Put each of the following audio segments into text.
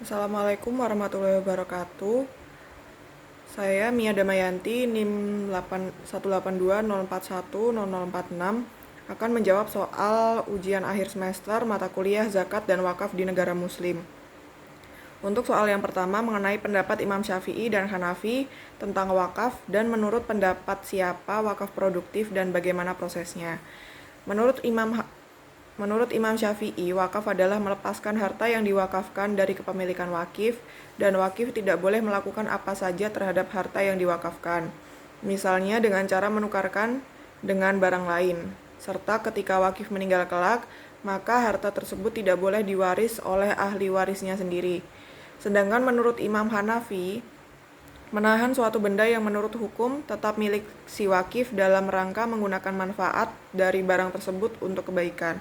Assalamualaikum warahmatullahi wabarakatuh. Saya Mia Damayanti, NIM 18204100046 akan menjawab soal ujian akhir semester mata kuliah zakat dan wakaf di negara muslim. Untuk soal yang pertama mengenai pendapat Imam Syafi'i dan Hanafi tentang wakaf dan menurut pendapat siapa wakaf produktif dan bagaimana prosesnya. Menurut Imam Syafi'i, wakaf adalah melepaskan harta yang diwakafkan dari kepemilikan wakif, dan wakif tidak boleh melakukan apa saja terhadap harta yang diwakafkan, misalnya dengan cara menukarkan dengan barang lain, serta ketika wakif meninggal kelak, maka harta tersebut tidak boleh diwaris oleh ahli warisnya sendiri. Sedangkan menurut Imam Hanafi, menahan suatu benda yang menurut hukum tetap milik si wakif dalam rangka menggunakan manfaat dari barang tersebut untuk kebaikan.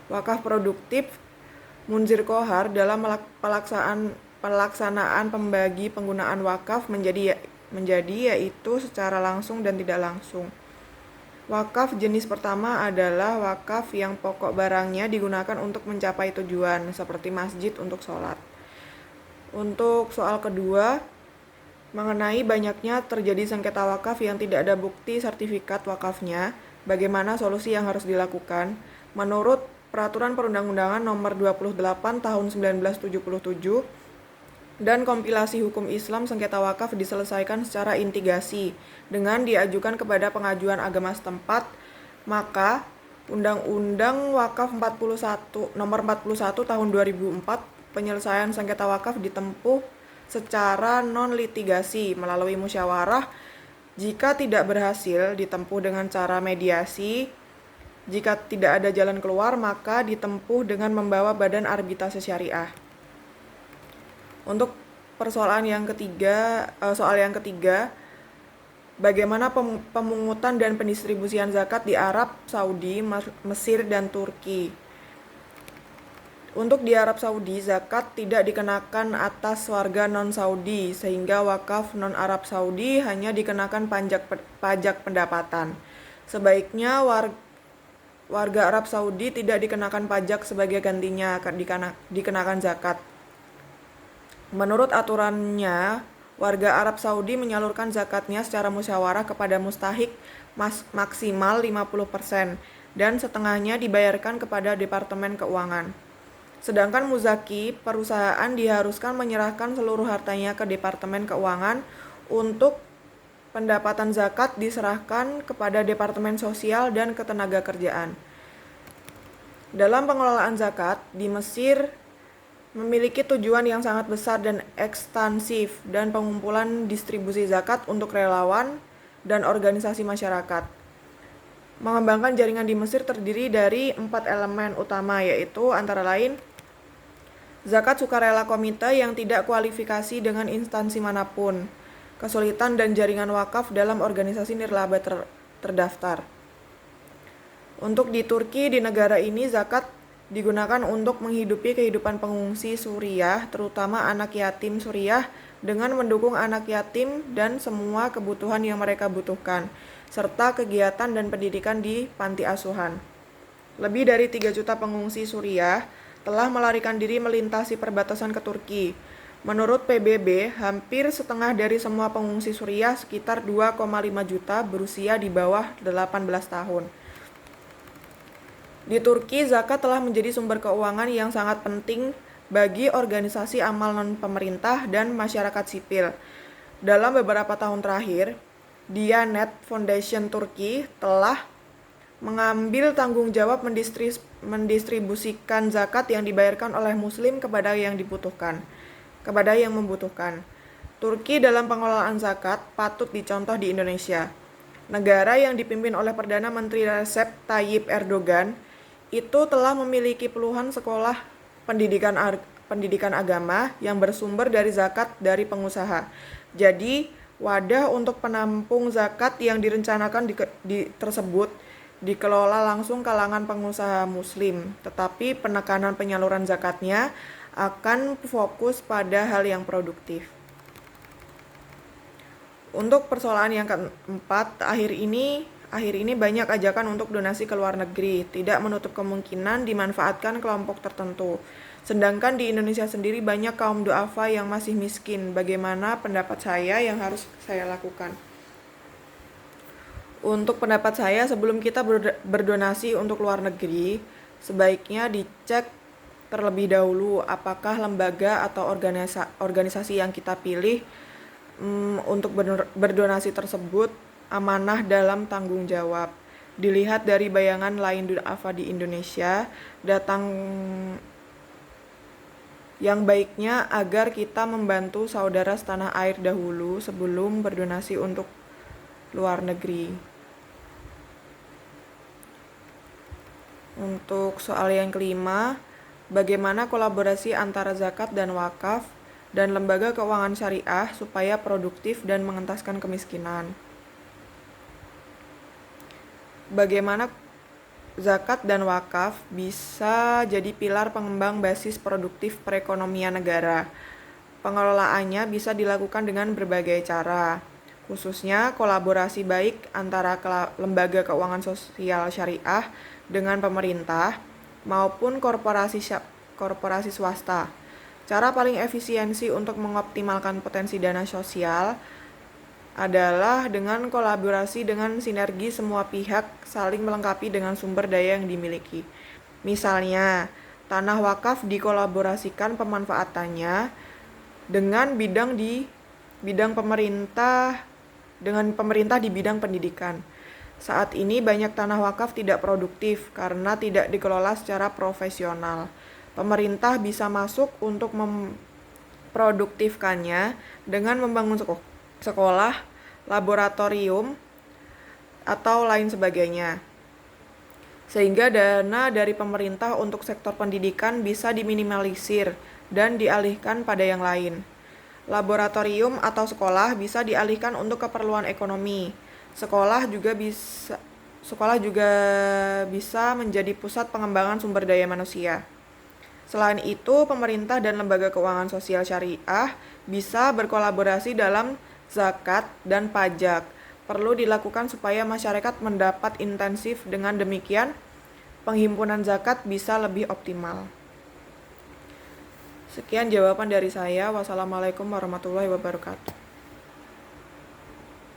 Wakaf produktif Munzir Kohar dalam pelaksanaan pembagi penggunaan wakaf menjadi yaitu secara langsung dan tidak langsung. Wakaf jenis pertama adalah wakaf yang pokok barangnya digunakan untuk mencapai tujuan, seperti masjid untuk sholat. Untuk soal kedua, mengenai banyaknya terjadi sengketa wakaf yang tidak ada bukti sertifikat wakafnya, bagaimana solusi yang harus dilakukan? Menurut Peraturan Perundang-undangan Nomor 28 Tahun 1977 dan kompilasi hukum Islam, sengketa wakaf diselesaikan secara intigasi dengan diajukan kepada pengajuan agama setempat, maka Undang-Undang Wakaf 41 Nomor 41 Tahun 2004 penyelesaian sengketa wakaf ditempuh secara non-litigasi melalui musyawarah. Jika tidak berhasil, ditempuh dengan cara mediasi. Jika tidak ada jalan keluar, maka ditempuh dengan membawa badan arbitrase syariah. Untuk soal yang ketiga, bagaimana pemungutan dan pendistribusian zakat di Arab Saudi, Mesir, dan Turki? Untuk di Arab Saudi, zakat tidak dikenakan atas warga non-Saudi, sehingga wakaf non-Arab Saudi hanya dikenakan pajak pendapatan. Sebaiknya warga Arab Saudi tidak dikenakan pajak, sebagai gantinya dikenakan zakat. Menurut aturannya, warga Arab Saudi menyalurkan zakatnya secara musyawarah kepada mustahik maksimal 50% dan setengahnya dibayarkan kepada Departemen Keuangan. Sedangkan muzaki, perusahaan diharuskan menyerahkan seluruh hartanya ke Departemen Keuangan. Untuk pendapatan zakat diserahkan kepada Departemen Sosial dan Ketenagakerjaan. Dalam pengelolaan zakat di Mesir memiliki tujuan yang sangat besar dan ekstensif, dan pengumpulan distribusi zakat untuk relawan dan organisasi masyarakat. Mengembangkan jaringan di Mesir terdiri dari 4 elemen utama, yaitu antara lain zakat sukarela komite yang tidak kualifikasi dengan instansi manapun, kesulitan dan jaringan wakaf dalam organisasi nirlaba terdaftar. Untuk di Turki, di negara ini zakat digunakan untuk menghidupi kehidupan pengungsi Suriah, terutama anak yatim Suriah, dengan mendukung anak yatim dan semua kebutuhan yang mereka butuhkan, serta kegiatan dan pendidikan di panti asuhan. Lebih dari 3 juta pengungsi Suriah telah melarikan diri melintasi perbatasan ke Turki. Menurut PBB, hampir setengah dari semua pengungsi Suriah, sekitar 2,5 juta, berusia di bawah 18 tahun. Di Turki, zakat telah menjadi sumber keuangan yang sangat penting bagi organisasi amal non-pemerintah dan masyarakat sipil. Dalam beberapa tahun terakhir, Diyanet Foundation Turki telah mengambil tanggung jawab mendistribusikan zakat yang dibayarkan oleh muslim kepada yang membutuhkan. Turki dalam pengelolaan zakat patut dicontoh di Indonesia. Negara yang dipimpin oleh Perdana Menteri Recep Tayyip Erdogan itu telah memiliki puluhan sekolah pendidikan agama yang bersumber dari zakat dari pengusaha. Jadi, wadah untuk penampung zakat yang direncanakan tersebut dikelola langsung kalangan pengusaha muslim, tetapi penekanan penyaluran zakatnya akan fokus pada hal yang produktif. Untuk persoalan yang keempat, akhir ini banyak ajakan untuk donasi ke luar negeri, tidak menutup kemungkinan dimanfaatkan kelompok tertentu. Sedangkan di Indonesia sendiri banyak kaum duafa yang masih miskin. Bagaimana pendapat saya yang harus saya lakukan? Untuk pendapat saya, sebelum kita berdonasi untuk luar negeri, sebaiknya dicek terlebih dahulu apakah lembaga atau organisasi yang kita pilih untuk berdonasi tersebut amanah dalam tanggung jawab. Dilihat dari bayangan lain duafa di Indonesia, datang yang baiknya agar kita membantu saudara setanah air dahulu sebelum berdonasi untuk luar negeri. Untuk soal yang kelima, bagaimana kolaborasi antara zakat dan wakaf dan lembaga keuangan syariah supaya produktif dan mengentaskan kemiskinan? Bagaimana zakat dan wakaf bisa jadi pilar pengembang basis produktif perekonomian negara. Pengelolaannya bisa dilakukan dengan berbagai cara, khususnya kolaborasi baik antara lembaga keuangan sosial syariah dengan pemerintah maupun korporasi swasta. Cara paling efisiensi untuk mengoptimalkan potensi dana sosial adalah dengan kolaborasi dengan sinergi semua pihak saling melengkapi dengan sumber daya yang dimiliki. Misalnya, tanah wakaf dikolaborasikan pemanfaatannya dengan pemerintah di bidang pendidikan. Saat ini banyak tanah wakaf tidak produktif karena tidak dikelola secara profesional. Pemerintah bisa masuk untuk memproduktifkannya dengan membangun sekolah, laboratorium, atau lain sebagainya. Sehingga dana dari pemerintah untuk sektor pendidikan bisa diminimalisir dan dialihkan pada yang lain. Laboratorium atau sekolah bisa dialihkan untuk keperluan ekonomi. Sekolah juga bisa menjadi pusat pengembangan sumber daya manusia. Selain itu, pemerintah dan lembaga keuangan sosial syariah bisa berkolaborasi dalam zakat dan pajak. Perlu dilakukan supaya masyarakat mendapat intensif. Dengan demikian, penghimpunan zakat bisa lebih optimal. Sekian jawaban dari saya. Wassalamualaikum warahmatullahi wabarakatuh.